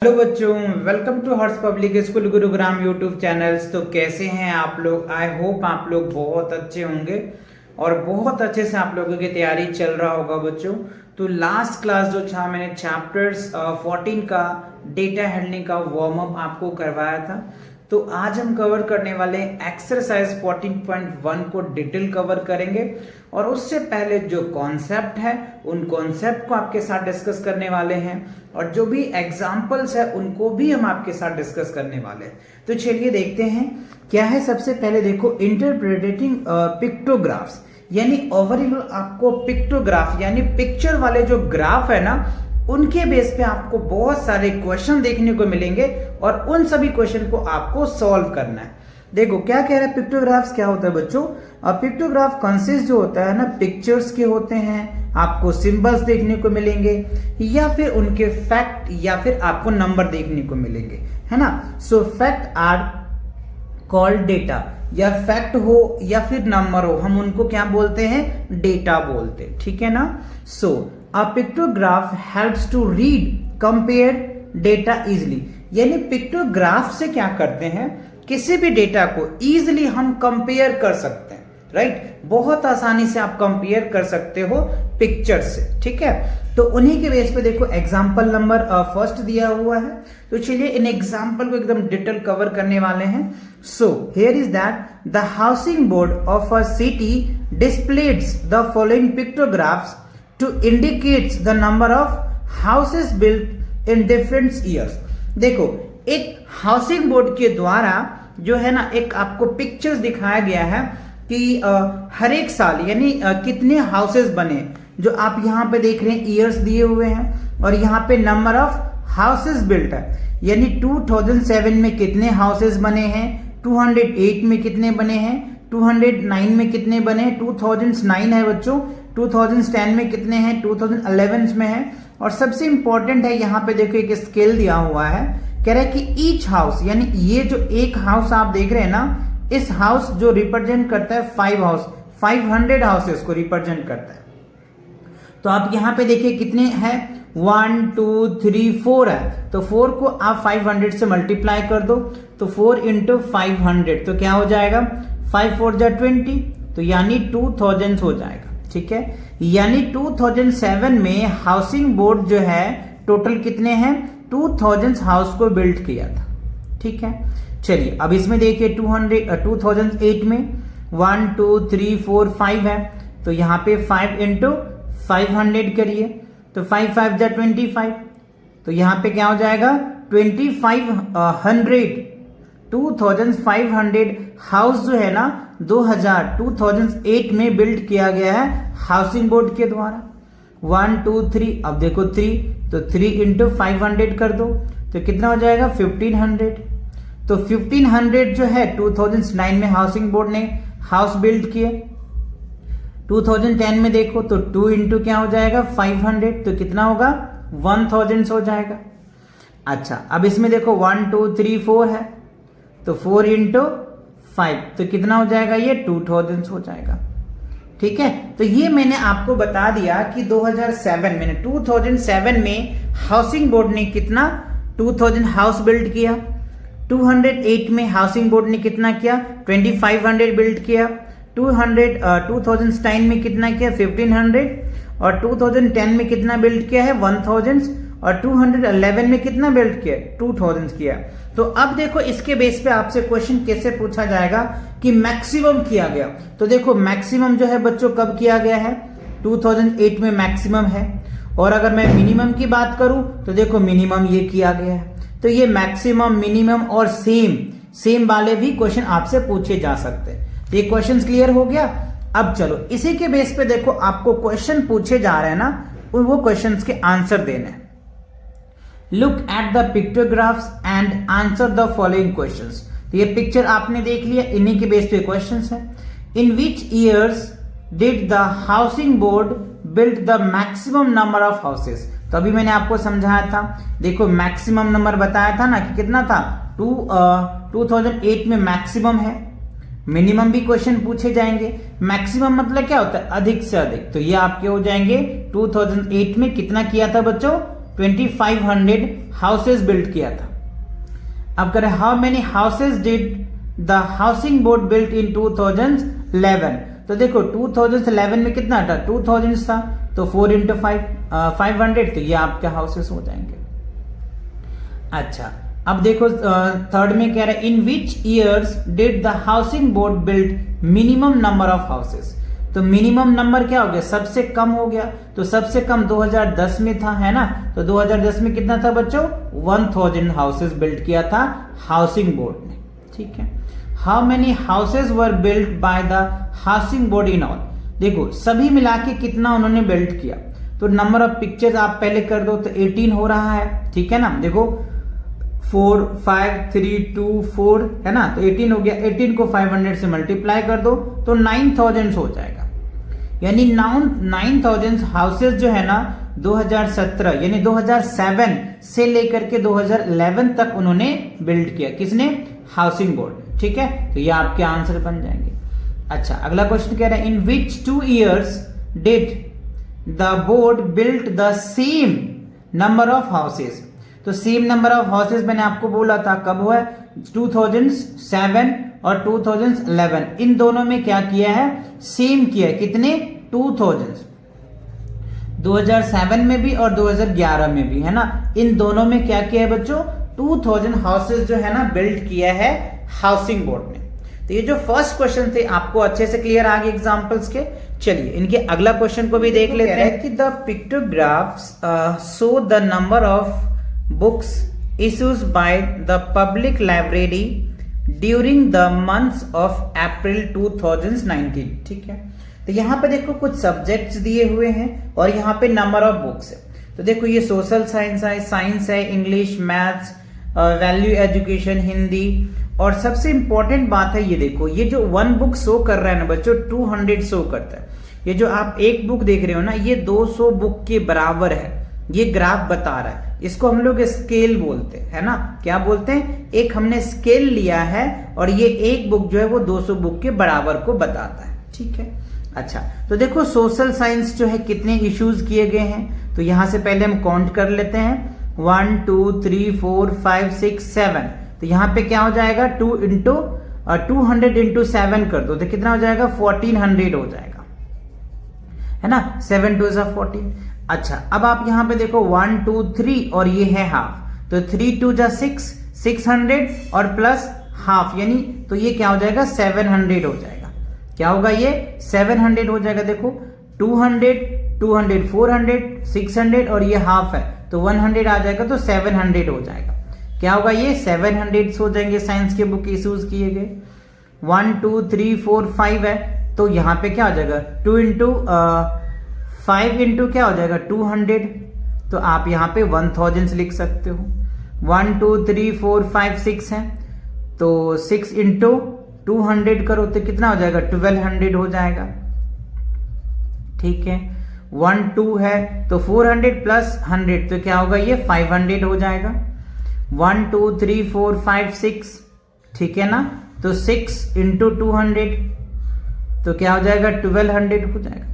Hello बच्चों, welcome to Harsh public school Gurugram YouTube channels. तो कैसे हैं आप लोग? आई होप आप लोग बहुत अच्छे होंगे और बहुत अच्छे से आप लोगों की तैयारी चल रहा होगा बच्चों। तो लास्ट क्लास जो था मैंने चैप्टर्स 14 का डेटा हैंडलिंग का वार्म अप आपको करवाया था। तो आज हम कवर करने वाले एक्सरसाइज 14.1 को डिटेल कवर करेंगे और उससे पहले जो कॉन्सेप्ट है उन कॉन्सेप्ट को आपके साथ डिस्कस करने वाले हैं और जो भी एग्जाम्पल्स है उनको भी हम आपके साथ डिस्कस करने वाले हैं। तो चलिए देखते हैं क्या है। सबसे पहले देखो, इंटरप्रेटिंग पिक्टोग्राफ्स, यानी ओवरऑल आपको पिक्टोग्राफ यानी पिक्चर वाले जो ग्राफ है ना, उनके बेस पे आपको बहुत सारे क्वेश्चन देखने को मिलेंगे और उन सभी क्वेश्चन को आपको सॉल्व करना है। देखो क्या कह रहा है, पिक्टोग्राफ्स क्या होता है बच्चों? पिक्टोग्राफ कंसिस्ट जो होता है ना, पिक्चर्स के होते हैं, आपको सिंबल्स देखने को मिलेंगे या फिर उनके फैक्ट या फिर आपको नंबर देखने को मिलेंगे, है ना। So fact are called data, या फैक्ट हो या फिर नंबर हो, हम उनको क्या बोलते हैं? डेटा बोलते हैं, ठीक है ना। So a pictograph helps to read compare data easily, यानी पिक्टोग्राफ से क्या करते हैं, किसी भी डेटा को इजिली हम कंपेयर कर सकते हैं, राइट। बहुत आसानी से आप कंपेयर कर सकते हो पिक्चर से, ठीक है। तो उन्हीं के बेस पे देखो एग्जांपल नंबर फर्स्ट दिया हुआ है। तो चलिए इन एग्जांपल को एकदम डिटेल कवर करने वाले हैं। So here is that the housing board of a city displays the following pictographs to indicates the number of houses built in different years। देखो एक हाउसिंग बोर्ड के द्वारा जो है ना, एक आपको पिक्चर्स दिखाया गया है कि हर एक साल यानी कितने हाउसेस बने, जो आप यहाँ पे देख रहे हैं ईयर्स दिए हुए हैं और यहाँ पे नंबर ऑफ हाउसेस बिल्ट है, यानी 2007 में कितने हाउसेस बने हैं, 208 में कितने बने हैं, 209 में कितने बने, 2009 है बच्चों, 2010 में कितने हैं, 2011 में है। और सबसे इंपॉर्टेंट है यहाँ पे देखो एक स्केल दिया हुआ है, कह रहा है कि ईच हाउस, यानी ये जो एक हाउस आप देख रहे हैं ना, इस हाउस जो रिप्रेजेंट करता है 500 हाउसेस को रिप्रेजेंट करता है। तो आप यहाँ पे देखिए कितने हैं, 1 2 3 4 है। तो 4 को आप 500 से मल्टीप्लाई कर दो, तो 4 इंटू 500 तो क्या हो जाएगा, 5 4 जा 20, तो यानी 2000 हो जाएगा, ठीक है। यानी 2007 में हाउसिंग बोर्ड जो है टोटल कितने हैं, 2000 हाउस को बिल्ड किया था, ठीक है। चलिए अब इसमें देखिए 2008 में 1 2 3 4 5 है, तो यहाँ पे 5 इंटू 500 करिए, तो 5 5 जा 25, तो यहाँ पे क्या हो जाएगा 2500 हाउस जो है ना 2008 में बिल्ड किया गया है हाउसिंग बोर्ड के द्वारा। 1 2 3, अब देखो 3, तो 3 इंटू 500 कर दो, तो कितना हो जाएगा 1500। तो 1500 जो है 2009 में हाउसिंग बोर्ड ने हाउस बिल्ड किए। 2010 में देखो तो 2 इंटू क्या हो जाएगा 500, तो कितना होगा 1000 हो जाएगा। अच्छा अब इसमें देखो 1 2 3 4 है, तो 4 इंटू 5 तो कितना हो जाएगा, ये 2000 हो जाएगा, ठीक है। तो ये मैंने आपको बता दिया कि 2007 में हाउसिंग बोर्ड ने कितना 2000 हाउस बिल्ड किया, 208 में हाउसिंग बोर्ड ने कितना किया 2500 बिल्ड किया, 2009 में कितना किया 1500, और 2010 में कितना बिल्ड किया है 1000, और 211 में कितना बिल्ड किया 2000 किया। तो अब देखो इसके बेस पे आपसे क्वेश्चन कैसे पूछा जाएगा कि मैक्सिमम किया गया। तो देखो मैक्सिमम जो है बच्चों कब किया गया है, 2008 में मैक्सिमम है। और अगर मैं मिनिमम की बात करूं तो देखो मिनिमम ये किया गया है। तो ये मैक्सिमम, मिनिमम और सेम वाले भी क्वेश्चन आपसे पूछे जा सकते हैं। ये क्वेश्चन क्लियर हो गया। अब चलो इसी के बेस पे देखो आपको क्वेश्चन पूछे जा रहे हैं ना, वो क्वेश्चन के आंसर देने हैं। Look at the pictographs and answer the following questions. तो ये पिक्चर आपने देख लिया, इन्हीं के बेस पे क्वेश्चंस है। In which years did the housing board build the maximum number of houses. तो अभी मैंने आपको समझाया था, देखो मैक्सिमम नंबर बताया था ना कि कितना था 2008 में मैक्सिमम है। मिनिमम भी क्वेश्चन पूछे जाएंगे। मैक्सिमम मतलब क्या होता है, अधिक से अधिक। तो ये आपके हो जाएंगे 2008 में कितना किया था बच्चों 2500 हाउसेस बिल्ड किया था। अब करें how many houses did the housing board built in 2011। तो देखो 2011 में कितना था, 2000 था, तो 4 into 500, तो ये आपके हाउसेस हो जाएंगे। अच्छा, अब देखो थर्ड में कह रहा है in which years did the housing board build minimum number of houses. तो मिनिमम नंबर क्या हो गया, सबसे कम हो गया, तो सबसे कम 2010 में था, है ना। तो 2010 में कितना था बच्चों, 1000 हाउसेस बिल्ड किया था हाउसिंग बोर्ड ने, ठीक है। How many houses were build by the housing board in all. देखो सभी मिला के कितना उन्होंने बिल्ड किया, तो नंबर ऑफ पिक्चर्स आप पहले कर दो, तो 18 हो रहा है, ठीक है ना। देखो 4 5 3 2 4 है ना, तो 18 हो गया। 18 को 500 से मल्टीप्लाई कर दो तो 9000 हो जाएगा। यानी 9000 हाउसेस जो है ना 2017 यानी 2007 से लेकर के 2011 तक उन्होंने बिल्ड किया, किसने, हाउसिंग बोर्ड, ठीक है। तो ये आपके आंसर बन जाएंगे। अच्छा, अगला क्वेश्चन कह रहा है in which 2 years did the board built the same number of houses. तो सेम नंबर ऑफ हाउसेस मैंने आपको बोला था कब हुआ है, 2007 और 2011, इन दोनों में क्या किया है, सेम किया है। कितने, 2007 में भी और 2011 में भी, है ना। इन दोनों में क्या किया है बच्चों, 2000 हाउसेस जो है ना बिल्ड किया है हाउसिंग बोर्ड ने। तो ये जो फर्स्ट क्वेश्चन थे आपको अच्छे से क्लियर आ गए एग्जांपल्स के। चलिए इनके अगला क्वेश्चन को भी देख लेते हैं कि the pictographs show the number of books issues by the public library during the months of April 2019, ठीक है। तो यहाँ पे देखो कुछ सब्जेक्ट्स दिए हुए हैं और यहाँ पे नंबर ऑफ बुक्स है। तो देखो ये सोशल साइंस है, English, maths, value education, Hindi, और सबसे इंपॉर्टेंट बात है ये देखो, ये जो 1 बुक शो कर रहा है ना बच्चों, 200 शो करता है। ये जो आप एक बुक देख रहे हो ना, ये 200 बुक के बराबर है, ये ग्राफ बता रहा है। इसको हम लोग स्केल बोलते हैं, है ना। क्या बोलते हैं, एक हमने स्केल लिया है और ये एक बुक जो है वो 200 बुक के बराबर को बताता है, ठीक है। अच्छा, तो देखो सोशल साइंस जो है कितने इश्यूज किए गए हैं, तो यहां से पहले हम काउंट कर लेते हैं, 1 2 3 4 5 6 7। तो यहाँ पे क्या हो जाएगा, 200 इंटू 7 कर दो तो कितना हो जाएगा, 1400 हो जाएगा, है ना। 7 2 14। अच्छा, अब आप यहाँ पे देखो 1 2 3 और ये है हाफ, तो 3 2 6 600 और प्लस हाफ, यानी तो ये क्या हो जाएगा, 700 हो जाएगा। क्या होगा, ये 700 हो जाएगा। देखो 200 200 400 600 और ये हाफ है तो 100 आ जाएगा, तो 700 हो जाएगा। क्या होगा, ये 700 हो जाएंगे साइंस के बुक इश्यूज किए गए। 1 2 3 4 5 है, तो यहाँ पे क्या हो जाएगा, 2 इंटू 5 इंटू क्या हो जाएगा, 200, तो आप यहाँ पे 1000 लिख सकते हो। 1 2 3 4 5 6 है, तो 6 इंटू 200 करो तो कितना हो जाएगा, 1200 हो जाएगा, ठीक है। 1 2 है तो 400 प्लस 100 तो क्या होगा, ये 500 हो जाएगा। 1 2 3 4 5 6, ठीक है ना, तो 6 इंटू 200 तो क्या हो जाएगा, 1200 हो जाएगा।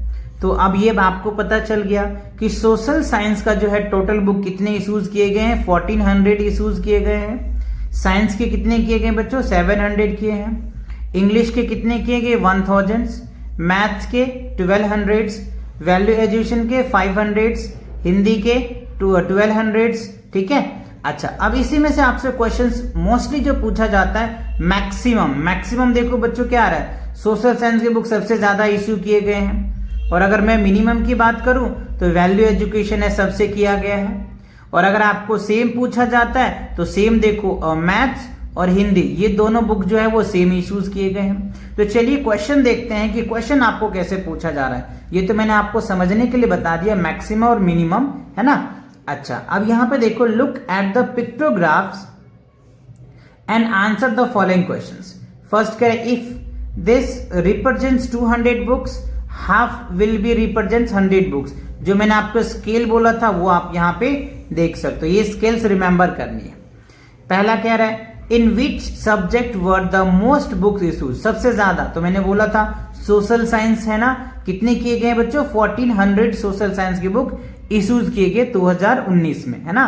तो अब ये आपको पता चल गया कि सोशल साइंस का जो है टोटल बुक कितने इश्यूज किए गए हैं, 1400 इश्यूज किए गए हैं। साइंस के कितने किए गए बच्चों, 700 किए हैं। इंग्लिश के कितने किए गए, 1000। मैथ्स के 1200, वैल्यू एजुकेशन के 500, हिंदी के 1200, ठीक है। अच्छा, अब इसी में से आपसे क्वेश्चंस मोस्टली जो पूछा जाता है, मैक्सिमम देखो बच्चों क्या आ रहा है, सोशल साइंस के बुक सबसे ज्यादा इश्यू किए गए हैं। और अगर मैं मिनिमम की बात करूं तो वैल्यू एजुकेशन है, सबसे किया गया है। और अगर आपको सेम पूछा जाता है तो सेम देखो, मैथ्स और हिंदी, ये दोनों बुक जो है वो सेम इश्यूज किए गए हैं। तो चलिए क्वेश्चन देखते हैं कि क्वेश्चन आपको कैसे पूछा जा रहा है। ये तो मैंने आपको समझने के लिए बता दिया, मैक्सिमम और मिनिमम, है ना। अच्छा, अब यहां पे देखो, look at the pictographs and answer the following questions. First करें, if this represents 200 books, half will be represents 100 books. जो मैंने आपको स्केल बोला था वो आप यहां पे देख सकते हो, ये स्केल्स रिमेंबर करनी है। पहला कह रहा है, in which subject were the most books issues, सबसे ज्यादा, तो मैंने बोला था सोशल साइंस है ना, कितने किए गए बच्चों, 1400 सोशल साइंस की बुक इश्यूज किए गए 2019 में, है ना।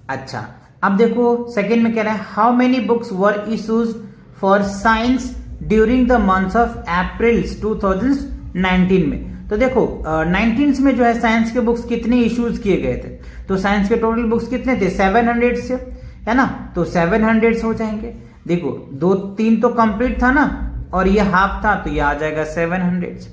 अच्छा, अब देखो सेकंड में कह रहा है how many books were issues for science during the months of April 2019 में। तो देखो 19 में जो है साइंस के बुक्स कितने इश्यूज किए गए थे, तो साइंस के टोटल बुक्स कितने थे 700 से, है ना, तो 700 हो जाएंगे। देखो 2-3 तो कंप्लीट था ना और ये हाफ था, तो ये आ जाएगा 700।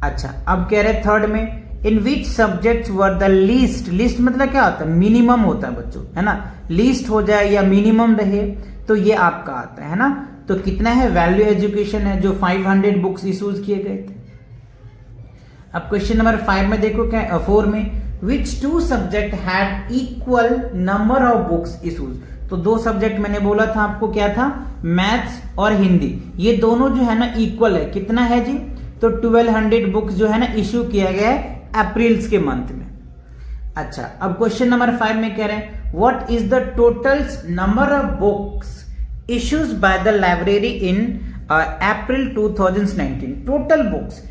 अच्छा, अब कह रहे थर्ड में in which subjects were the least, least मतलब क्या होता है, मिनिमम होता है बच्चों, है ना, लीस्ट हो जाए या मिनिमम रहे तो ये आपका आता है ना। तो कितना है, वैल्यू एजुकेशन है जो 500 बुक्स इश्यूज किए गए थे। अब क्वेश्चन नंबर 5 में देखो क्या 4 में विच 2 subject had equal number of books issues. तो 2 सब्जेक्ट मैंने बोला था आपको, क्या था, मैथ्स और हिंदी, ये दोनों जो है ना इक्वल है। कितना है जी, तो 1200 बुक्स जो है ना इश्यू किया गया है अप्रैल के मंथ में। अच्छा, अब क्वेश्चन नंबर 5 में कह रहे हैं what is the total number of books issues by the library in April 2019। Total books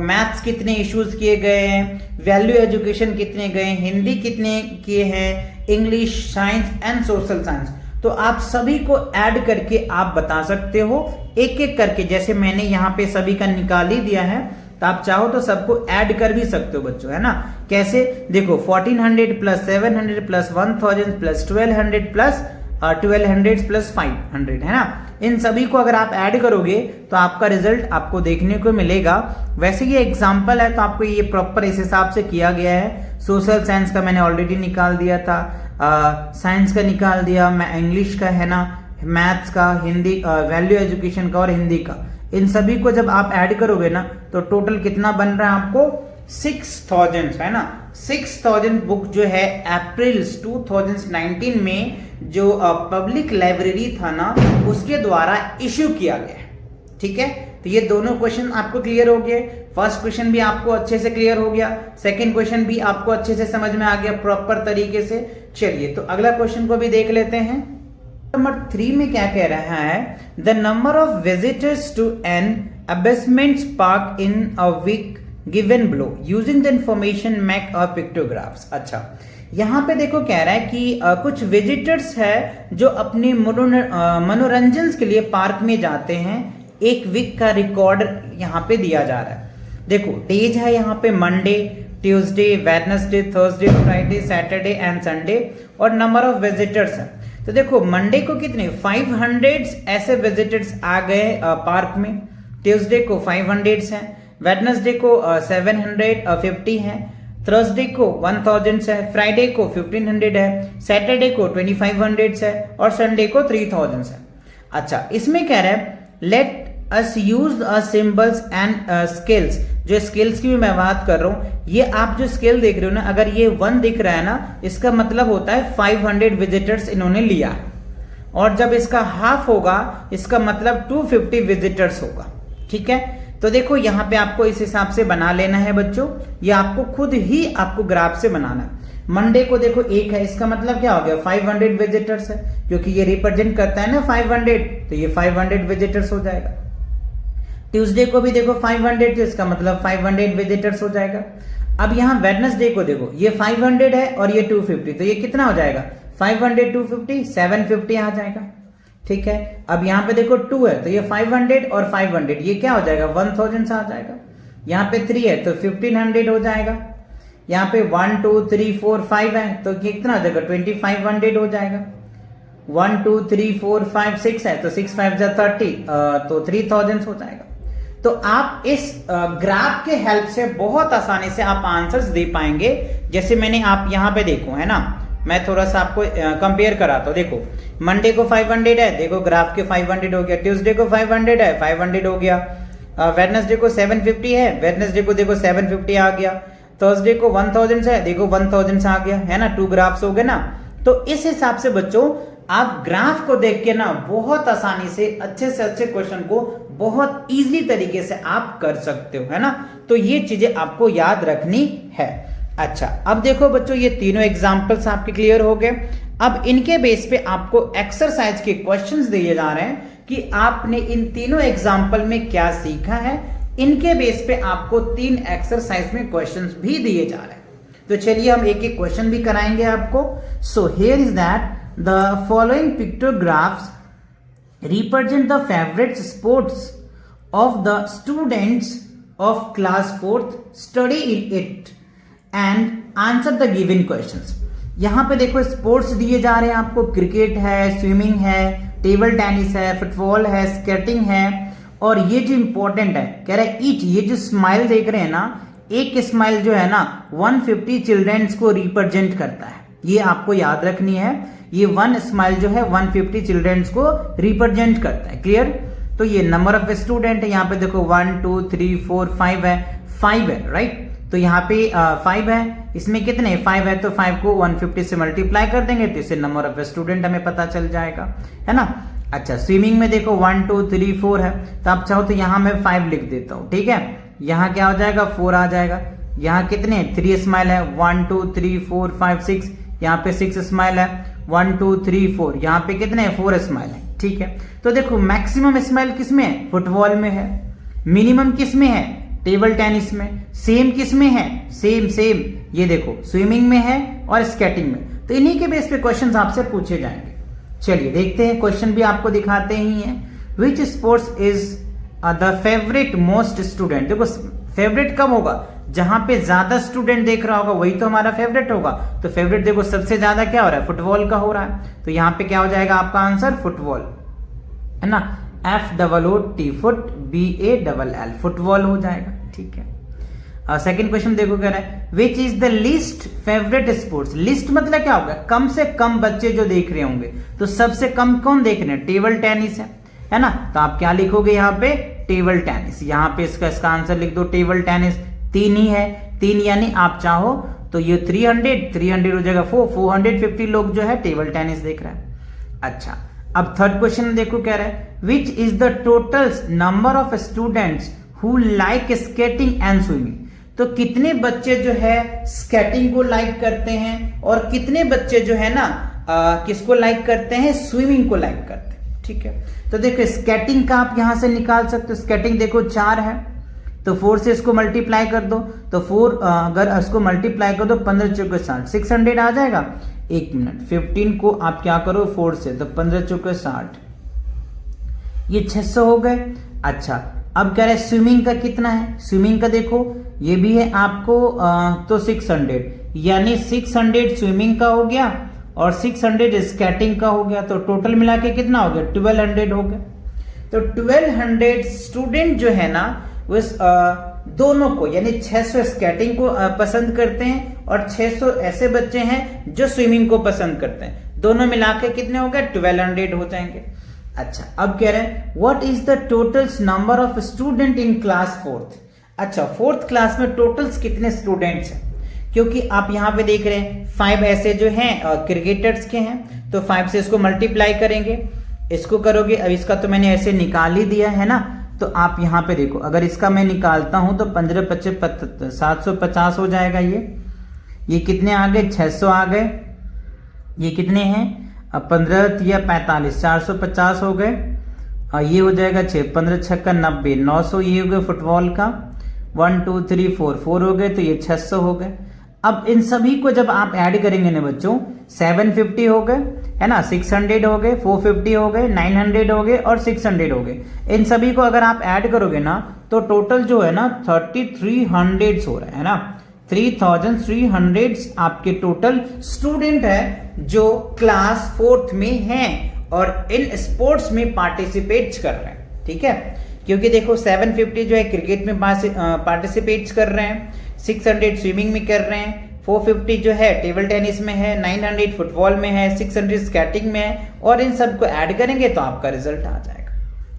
maths कितने इश्यूज किए गए हैं, वैल्यू एजुकेशन कितने गए, हिंदी कितने किए हैं, English, science and social science. तो आप सभी को ऐड करके आप बता सकते हो एक एक करके, जैसे मैंने यहाँ पे सभी का निकाल ही दिया है, तो आप चाहो तो सबको ऐड कर भी सकते हो बच्चों, है ना। कैसे, देखो 1400 plus 700 plus 1000 plus 1200 plus 1200 plus 500, है ना। इन सभी को अगर आप ऐड करोगे तो आपका रिजल्ट आपको देखने को मिलेगा। वैसे ये एग्जाम्पल है तो आपको ये प्रॉपर इस हिसाब से किया गया है। सोशल साइंस का मैंने ऑलरेडी निकाल दिया था, साइंस का निकाल दिया, इंग्लिश का है ना, मैथ्स का, हिंदी, वैल्यू एजुकेशन का और हिंदी का। इन सभी को जब आप ऐड करोगे ना तो टोटल कितना बन रहा है आपको 6000, है ना। 6000 बुक जो है अप्रैल 2019 में जो पब्लिक लाइब्रेरी था ना उसके द्वारा इश्यू किया गया, ठीक है। तो ये दोनों क्वेश्चन आपको क्लियर हो गए। फर्स्ट क्वेश्चन भी आपको अच्छे से क्लियर हो गया, सेकंड क्वेश्चन भी आपको अच्छे से समझ में आ गया प्रॉपर तरीके से। चलिए तो अगला क्वेश्चन को भी देख लेते हैं। नंबर 3 में क्या कह रहा है, the number of visitors to an amusement park in a week given below using the information मैक और पिक्टोग्राफ्स। अच्छा, यहाँ पे देखो कह रहा है कि कुछ विजिटर्स है जो अपने मनोरंजन के लिए पार्क में जाते हैं। एक वीक का रिकॉर्ड यहाँ पे दिया जा रहा है। देखो डेज है यहाँ पे Monday, Tuesday, Wednesday, Thursday, Friday, Saturday and Sunday, और नंबर ऑफ विजिटर्स है। तो देखो मंडे को कितने 500 ऐसे विजिटर्स आ गए पार्क में, ट्यूसडे को 500 हैं, वेडनेसडे को 750 हैं, थर्सडे को 1000 है, फ्राइडे को 1500 है, सैटरडे को 2500 है और संडे को 3000 है। अच्छा, इसमें कह रहा है let us use symbols and scales. जो स्केल्स की भी मैं बात कर रहा हूं, ये आप जो स्केल देख रहे हो ना, अगर ये 1 दिख रहा है ना, इसका मतलब होता है 500 विजिटर्स इन्होंने लिया है, और जब इसका हाफ होगा इसका मतलब 250 विजिटर्स होगा, ठीक है। तो देखो यहाँ पे आपको इस हिसाब से बना लेना है बच्चों, ये आपको खुद ही आपको ग्राफ से बनाना है। मंडे को देखो 1 है, इसका मतलब क्या हो गया 500 विजिटर्स है, क्योंकि ये रिप्रेजेंट करता है ना 500, तो ये 500 विजिटर्स हो जाएगा। ट्यूसडे को भी देखो 500, तो इसका मतलब 500 विजिटर्स हो जाएगा। अब यहाँ वेडनेसडे को देखो, ये 500 है और ये 250, तो ये कितना हो जाएगा 500 250 750 आ जाएगा, ठीक है। अब यहाँ पे देखो 2 है, तो ये 500 और 500 ये क्या हो जाएगा 1000 से आ जाएगा। यहाँ पे 3 है तो 1500 हो जाएगा। यहाँ पे 1 2 3 4 5 है तो कितना हो जाएगा 2500 हो जाएगा। 1 2 3 4 5 6 है तो 6 5 30 तो 3000 हो जाएगा। तो आप इस ग्राफ के हेल्प से बहुत आसानी से आप आंसर्स दे पाएंगे। जैसे मैंने आप यहाँ पे देखो, है ना, मैं थोड़ा सा आपको कंपेयर कराता हूँ। देखो मंडे को 500 है, देखो ग्राफ के 500 हो गया। ट्यूसडे को 500 है, 500 हो गया। वेडनेसडे को 750 है, वेडनेसडे को देखो 750 आ गया। थर्सडे को 1000 है, देखो 1000 आ गया, है ना, 2 ग्राफ्स हो गए ना। तो इस हिसाब से बच्चों आप ग्राफ को देख के ना बहुत आसानी से अच्छे क्वेश्चन को बहुत इजीली तरीके से आप कर सकते हो, है ना। तो ये चीजें आपको याद रखनी है। अच्छा, अब देखो बच्चों ये तीनों एग्जांपल्स आपके क्लियर हो गए। अब इनके बेस पे आपको एक्सरसाइज के क्वेश्चंस दिए जा रहे हैं कि आपने इन तीनों एग्जांपल में क्या सीखा है। इनके बेस पे आपको 3 एक्सरसाइज में क्वेश्चंस भी दिए जा रहे हैं। तो चलिए हम एक एक क्वेश्चन भी कराएंगे आपको। So here is that the following pictographs represent the favorite sports of the students of class 4th study it and answer the given questions। यहां पे देखो स्पोर्ट्स दिए जा रहे हैं आपको, क्रिकेट है, स्विमिंग है, टेबल टेनिस है, फुटबॉल है, स्केटिंग है, और ये जो इंपॉर्टेंट है कह रहा है ईच, ये जो स्माइल देख रहे हैं ना, एक स्माइल जो है ना 150 चिल्ड्रंस को रिप्रेजेंट करता है, ये आपको याद रखनी है। ये वन स्माइल जो है 150 चिल्ड्रंस को रिप्रेजेंट करता है। क्लियर? तो ये नंबर ऑफ स्टूडेंट है, यहाँ पे देखो 1 2 3 4 5 है, 5 है, राइट? तो यहाँ पे 5 है, इसमें कितने 5 है, तो 5 को 150 से मल्टीप्लाई कर देंगे तो इससे नंबर ऑफ स्टूडेंट हमें पता चल जाएगा, है ना। अच्छा, स्विमिंग में देखो 1 2 3 4 है, तो आप चाहो तो यहाँ मैं 5 लिख देता हूँ, ठीक है। यहाँ क्या हो जाएगा 4 आ जाएगा। यहाँ कितने 3 स्माइल है, 1 2 3 4 5 6, यहाँ पे 6 स्माइल है, 1 2 3 4, यहाँ पे कितने 4 स्माइल है, ठीक है। तो देखो मैक्सिमम स्माइल किसमें है, फुटबॉल में है, मिनिमम किसमें है, टेबल टेनिस में, सेम किसमें है, सेम ये देखो स्विमिंग में है और स्केटिंग में। तो इन्हीं के बेस पे क्वेश्चंस आपसे पूछे जाएंगे। चलिए देखते हैं, क्वेश्चन भी आपको दिखाते ही हैं। विच sports is the favourite most student. देखो फेवरेट कब होगा, जहां पे ज्यादा स्टूडेंट देख रहा होगा वही तो हमारा फेवरेट होगा। तो फेवरेट देखो सबसे ज्यादा क्या हो रहा है, फुटबॉल का हो रहा है, तो यहाँ पे क्या हो जाएगा आपका आंसर फुटबॉल, है ना। FOOT फुट, BALL फुटबॉल हो जाएगा, ठीक है। सेकंड क्वेश्चन देखो कह रहा है which is the list favourite sports. List मतलब क्या होगा, कम से कम बच्चे जो देख रहे होंगे, तो सबसे कम कौन देख रहे हैं, टेबल टेनिस है ना। तो आप क्या लिखोगे यहाँ पे, टेबल टेनिस। यहाँ पे इसका आंसर लिख दो टेबल टेनिस। 3 ही है, 3 यानी आप चाहो तो ये 300 हो जाएगा, 450 लोग जो है टेबल टेनिस देख रहा है। अच्छा, अब थर्ड क्वेश्चन देखो कह रहा है which is the total number of students who like skating and swimming. तो कितने बच्चे जो है स्केटिंग को लाइक करते हैं और कितने बच्चे जो है ना किसको लाइक करते हैं, स्विमिंग को लाइक करते हैं, ठीक है। तो देखो स्केटिंग का आप यहां से निकाल सकते हो, स्केटिंग देखो 4 है, तो 4 से इसको मल्टीप्लाई कर दो, तो 4 अगर इसको मल्टीप्लाई कर दो 15 चौके 60, 600 आ जाएगा। 1 मिनट, 15 को आप क्या करो 4 से, तो 15 चौके 60, ये 600 हो गए। अच्छा, अब कह रहे हैं स्विमिंग का कितना है, स्विमिंग का देखो ये भी है आपको तो 600, यानी 600 स्विमिंग का हो गया और 600 स्केटिंग का हो गया, तो टोटल मिला के कितना हो गया 1200 हो गया। तो 1200 स्टूडेंट जो है ना उस दोनों को, यानी 600 स्केटिंग को पसंद करते हैं और 600 ऐसे बच्चे हैं जो स्विमिंग को पसंद करते हैं, दोनों मिला के कितने हो गए 1200 हो जाएंगे। अच्छा, अब कह रहे हैं what is the totals number of student in class 4th। अच्छा, 4th क्लास में टोटल्स कितने स्टूडेंट्स हैं, क्योंकि आप यहाँ पे देख रहे हैं 5 ऐसे जो हैं क्रिकेटर्स के हैं, तो 5 से इसको मल्टीप्लाई करेंगे, इसको करोगे। अब इसका तो मैंने ऐसे निकाल ही दिया है ना, तो आप यहाँ पे देखो अगर इसका मैं निकालता हूं तो 15 25 750 हो जाएगा। ये कितने आ गए 600 आ गए, ये कितने हैं अब 15 या 45 450 हो गए, ये हो जाएगा 6 15 6 का 90 900, ये हो गए फुटबॉल का 1 2 3 4 हो गए, तो ये 600 हो गए। अब इन सभी को जब आप ऐड करेंगे ना बच्चों, 750 हो गए, है ना, 600 हो गए, 450 हो गए, 900 हो गए और 600 हो गए। इन सभी को अगर आप ऐड करोगे ना तो टोटल जो है ना 3300 हो रहा है ना, 3300 आपके टोटल स्टूडेंट है जो क्लास 4th में हैं और इन स्पोर्ट्स में पार्टिसिपेट कर रहे हैं, ठीक है। क्योंकि देखो 750 जो है क्रिकेट में पार्टिसिपेट कर रहे हैं, 600 स्विमिंग में कर रहे हैं, 450 जो है टेबल टेनिस में है, 900 फुटबॉल में है, 600 स्केटिंग में है, और इन सबको ऐड करेंगे तो आपका रिजल्ट आ जाएगा।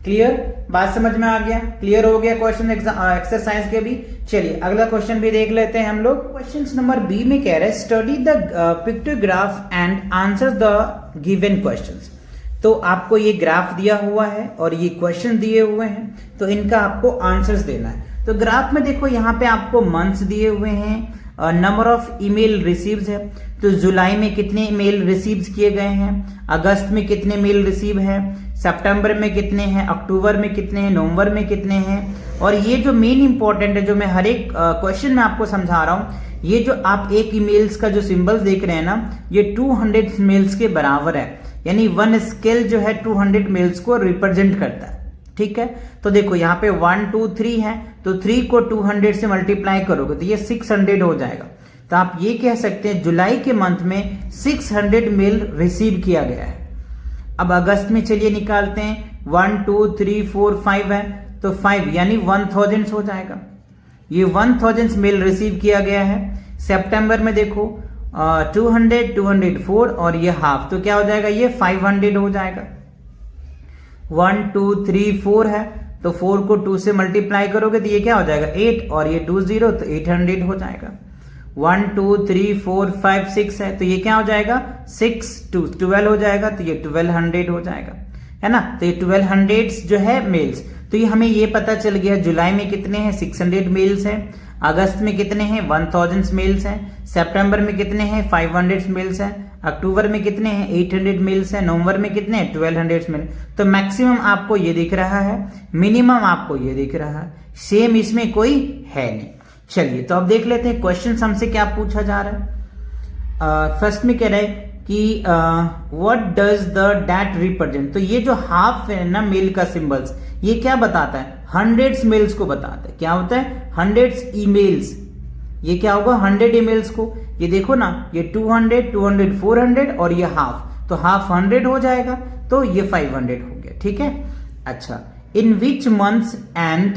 क्लियर, बात समझ में आ गया, क्लियर हो गया क्वेश्चन एक्सरसाइज के भी। चलिए अगला क्वेश्चन भी देख लेते हैं हम लोग। क्वेश्चन नंबर बी में कह रहे हैं study the pictograph and answer the given questions. तो आपको ये ग्राफ दिया हुआ है और ये क्वेश्चन दिए हुए हैं, तो इनका आपको आंसर्स देना है। तो ग्राफ में देखो यहाँ पे आपको मंथ्स दिए हुए हैं, नंबर ऑफ ईमेल रिसीव्स है, तो जुलाई में कितने मेल रिसीव किए गए हैं, अगस्त में कितने मेल रिसीव है, सितंबर में कितने हैं, अक्टूबर में कितने हैं, नवंबर में कितने हैं। और ये जो मेन इंपॉर्टेंट है, जो मैं हर एक क्वेश्चन में आपको समझा रहा हूं, ये जो आप एक ईमेल्स का जो सिंबल्स देख रहे हैं ना, ये 200 मेल्स के बराबर है, यानी 1 स्केल जो है 200 मेल्स को रिप्रेजेंट करता है। ठीक है, तो देखो यहाँ पे 1 2 3 है, तो 3 को 200 से मल्टीप्लाई करोगे तो ये 600 हो जाएगा। तो आप ये कह सकते हैं जुलाई के मंथ में 600 मेल रिसीव किया गया है। अब अगस्त में चलिए निकालते हैं, 1 2 3 4 5 है, तो 5 यानी 1000 हो जाएगा। ये 1000 मेल रिसीव किया गया है। सितंबर में देखो 200 204 और ये हाफ, तो क्या हो जाएगा, ये 500 हो जाएगा। 1 2 3 4 है, तो 4 को 2 से मल्टीप्लाई करोगे तो ये क्या हो जाएगा 8 और ये 20 तो 800 हो जाएगा। 1 2 3 4 5 6 है, तो ये क्या हो जाएगा 6 2 12 हो जाएगा, तो ये 1200 हो जाएगा, है ना। तो ये 1200 जो है मेल्स, तो ये हमें ये पता चल गया जुलाई में कितने हैं 600 मेल्स हैं, अगस्त में कितने हैं 1000 मेल्स हैं, सितंबर में कितने हैं 500 मेल्स हैं, अक्टूबर में कितने हैं 800 मेल्स हैं, नवंबर में कितने हैं 1200 मेल। तो मैक्सिमम आपको ये दिख रहा है, मिनिमम आपको ये दिख रहा है, सेम इसमें कोई है नहीं। चलिए तो अब देख लेते हैं क्वेश्चन हमसे क्या पूछा जा रहा है। फर्स्ट में कह रहा है कि what does the that represent. तो ये जो हाफ है ना मेल का सिंबल्स, ये क्या बताता है, 100 मेल्स को बताता है। क्या होता है 100 ईमेल्स, ये क्या होगा 100 ईमेल्स को, ये देखो ना, ये 200 200 400 और ये हाफ, तो हाफ 100 हो जाएगा, तो ये 500 हो गया। ठीक है, अच्छा इन विच मंथ्स एंड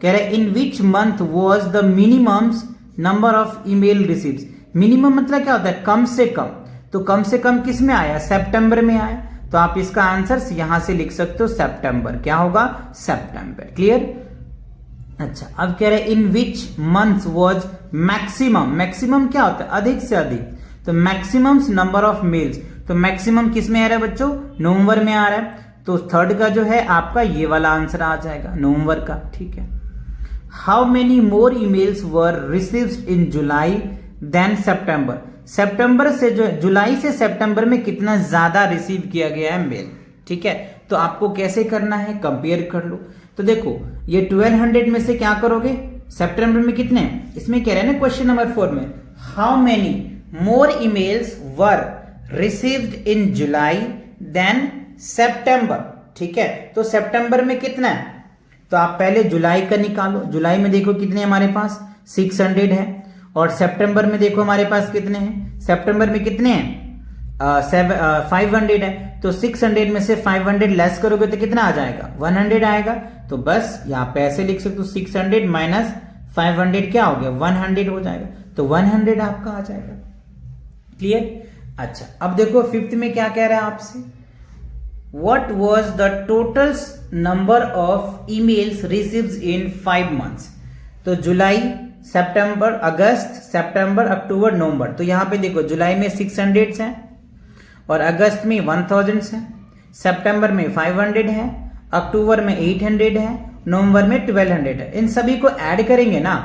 कह रहे in which month was the minimum number of email receives. Minimum मतलब क्या होता है कम से कम, तो कम से कम किस में आया सितंबर में आया, तो आप इसका आंसर यहां से लिख सकते हो सितंबर, क्या होगा सितंबर। क्लियर। अच्छा अब कह रहे in which month was maximum, maximum क्या होता है अधिक से अधिक, तो मैक्सिमम नंबर ऑफ मेल्स, तो मैक्सिमम किस में आ रहा है बच्चों नवंबर में आ रहा है, तो थर्ड का जो है आपका ये वाला आंसर आ जाएगा नवंबर का। ठीक है, how many more emails were received in July than September. सितंबर से जो जुलाई से सितंबर में कितना ज्यादा रिसीव किया गया है मेल। ठीक है, तो आपको कैसे करना है कंपेयर कर लो। तो देखो ये 1200 में से क्या करोगे सितंबर में कितने, इसमें कह रहे हैं ना क्वेश्चन नंबर 4 में, how many more emails were received in July than September. ठीक है, तो सितंबर में कितना है, तो आप पहले जुलाई का निकालो। जुलाई में देखो कितने हमारे पास 600 है, और सितंबर में देखो हमारे पास कितने हैं, सितंबर में कितने हैं 500 है, तो 600 में से 500 लेस करोगे तो कितना आ जाएगा 100 आएगा। तो बस यहाँ पे ऐसे लिख सकते हो 600 माइनस 500 क्या हो गया 100 हो जाएगा, तो 100 आपका आ जाएगा। क्लियर। अच्छा अब देखो 5th में क्या कह रहा है आपसे, What was the total number of emails received in 5 months। तो जुलाई सितंबर अगस्त सितंबर अक्टूबर नवंबर, तो यहां पे देखो जुलाई में 600 हैं और अगस्त में 1000 हैं, सितंबर में 500 है, अक्टूबर में 800 है, नवंबर में 1200 है। इन सभी को ऐड करेंगे ना,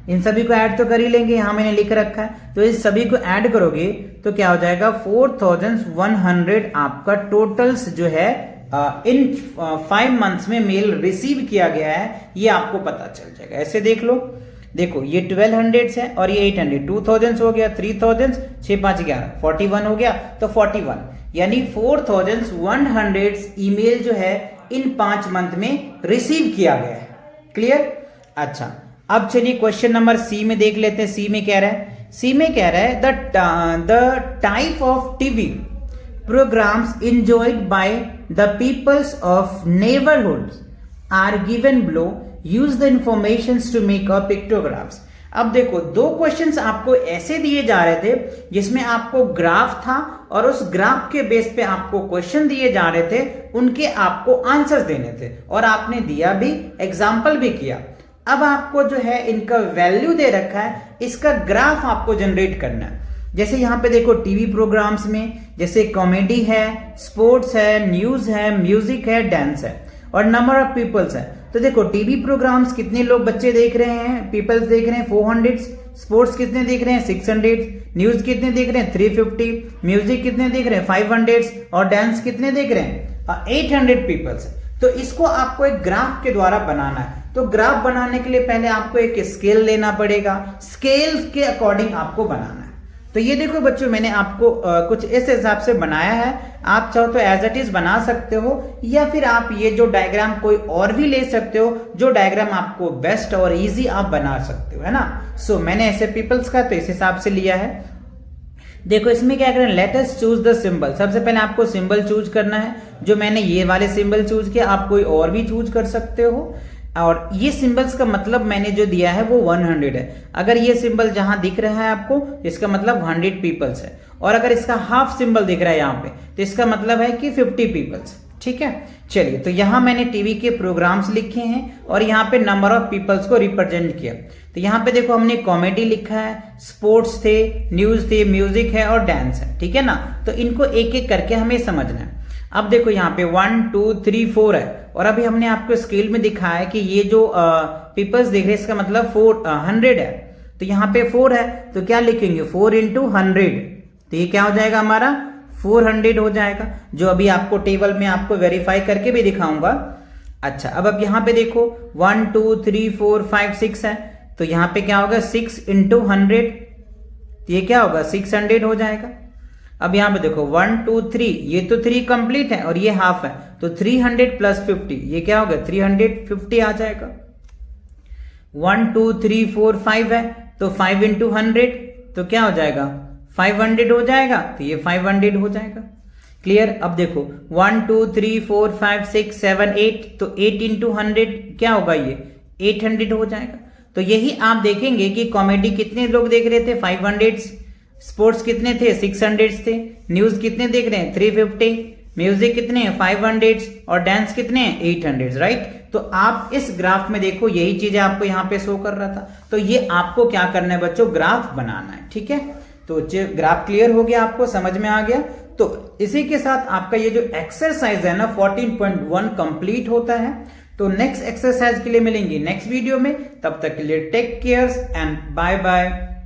इन सभी को ऐड तो कर ही लेंगे, यहां मैंने लिख रखा है, तो इस सभी को ऐड करोगे तो क्या हो जाएगा 4100 आपका टोटल्स जो है इन 5 मंथ्स में मेल रिसीव किया गया है, ये आपको पता चल जाएगा। ऐसे देख लो, देखो ये 1200 है और ये 800, 2000 हो गया, 3000 6 5 11 41 हो गया, तो 41 यानी 4100 ईमेल जो है इन 5 मंथ में रिसीव किया गया है। क्लियर। अच्छा अब चलिए क्वेश्चन नंबर सी में देख लेते हैं। सी में कह रहा है, सी में कह रहा है the type of TV programmes enjoyed by the peoples of neighborhoods are given below, use the informations to make a pictographs। अब देखो दो क्वेश्चंस आपको ऐसे दिए जा रहे थे जिसमें आपको ग्राफ था और उस ग्राफ के बेस पे आपको क्वेश्चन दिए जा रहे थे, उनके आपको आंसर्स देने थे और आपने दिया भी, एग्जाम्पल भी किया। अब आपको जो है इनका वैल्यू दे रखा है, इसका ग्राफ आपको जनरेट करना है। जैसे यहाँ पे देखो टीवी प्रोग्राम्स में जैसे कॉमेडी है, स्पोर्ट्स है, न्यूज है, म्यूजिक है, डांस है और नंबर ऑफ पीपल्स है। तो देखो टीवी प्रोग्राम्स कितने लोग बच्चे देख रहे हैं, पीपल्स देख रहे हैं 400, स्पोर्ट्स कितने देख रहे हैं 600, न्यूज कितने देख रहे हैं 350, म्यूजिक कितने देख रहे हैं 500 और डांस कितने देख रहे हैं 800 पीपल्स। तो इसको आपको एक ग्राफ के द्वारा बनाना है। तो ग्राफ बनाने के लिए पहले आपको एक स्केल लेना पड़ेगा, स्केल के अकॉर्डिंग आपको बनाना है। तो ये देखो बच्चों, मैंने आपको कुछ इस हिसाब से बनाया है। आप चाहो तो एज इट इज बना सकते हो, या फिर आप ये जो डायग्राम कोई और भी ले सकते हो, जो डायग्राम आपको बेस्ट और इजी आप बना सकते हो, है ना। सो मैंने ऐसे पीपल्स का तो इस हिसाब से लिया है। देखो इसमें क्या करें, let us choose the symbol. सबसे पहले आपको सिंबल चूज करना है। जो मैंने ये वाले सिंबल चूज किया, आप कोई और भी चूज कर सकते हो। और ये सिंबल्स का मतलब मैंने जो दिया है वो 100 है। अगर ये सिंबल जहां दिख रहा है आपको, इसका मतलब 100 पीपल्स है। और अगर इसका हाफ सिंबल दिख रहा है यहाँ पे, तो इसका मतलब है कि 50 पीपल्स। ठीक है, चलिए। तो यहाँ मैंने टीवी के प्रोग्राम्स लिखे हैं और यहाँ पे नंबर ऑफ पीपल्स को रिप्रेजेंट किया। तो यहाँ पे देखो हमने कॉमेडी लिखा है, स्पोर्ट्स थे, न्यूज थे, म्यूजिक है और डांस है। ठीक है ना। तो इनको एक एक करके हमें समझना है। अब देखो यहाँ पे 1 2 3 4 है, और अभी हमने आपको स्केल में दिखाया है कि ये जो पीपल्स दिख रहे हैं इसका मतलब 400 है। तो यहाँ पे 4 है, तो क्या लिखेंगे 4 into 100। तो ये क्या हो जाएगा हमारा 400 हो जाएगा, जो अभी आपको टेबल में आपको वेरीफाई करके भी दिखाऊंगा। अच्छा, अब यहाँ पे देखो 1 2 3 4 5 6 है, तो यहाँ पे क्या होगा 6 into 100, ये क्या होगा 600 हो जाएगा। अब यहाँ पे देखो 1 2 3, ये तो 3 कंप्लीट है और ये हाफ है, तो 300 प्लस 50, ये क्या होगा 350 आ जाएगा। 1 2 3 4 5 है, तो 5 into 100, तो क्या हो जाएगा 500 हो जाएगा, तो ये 500 हो जाएगा। क्लियर। अब देखो 1 2 3 4 5 6 7 8, तो 8 into 100 क्या होगा ये 800 हो जाएगा। तो यही आप देखेंगे कि कॉमेडी कितने लोग देख रहे थे 500, स्पोर्ट्स कितने थे 600 थे, न्यूज कितने देख रहे हैं 350, म्यूजिक कितने हैं 500 और डांस कितने हैं 800, राइट। तो आप इस ग्राफ में देखो यही चीजें आपको यहाँ पे शो कर रहा था। तो ये आपको क्या करना है बच्चों, ग्राफ बनाना है। ठीक है, तो ग्राफ क्लियर हो गया, आपको समझ में आ गया। तो इसी के साथ आपका ये जो एक्सरसाइज है ना 14.1 कंप्लीट होता है। तो नेक्स्ट एक्सरसाइज के लिए मिलेंगे नेक्स्ट वीडियो में। तब तक के लिए take care and bye bye.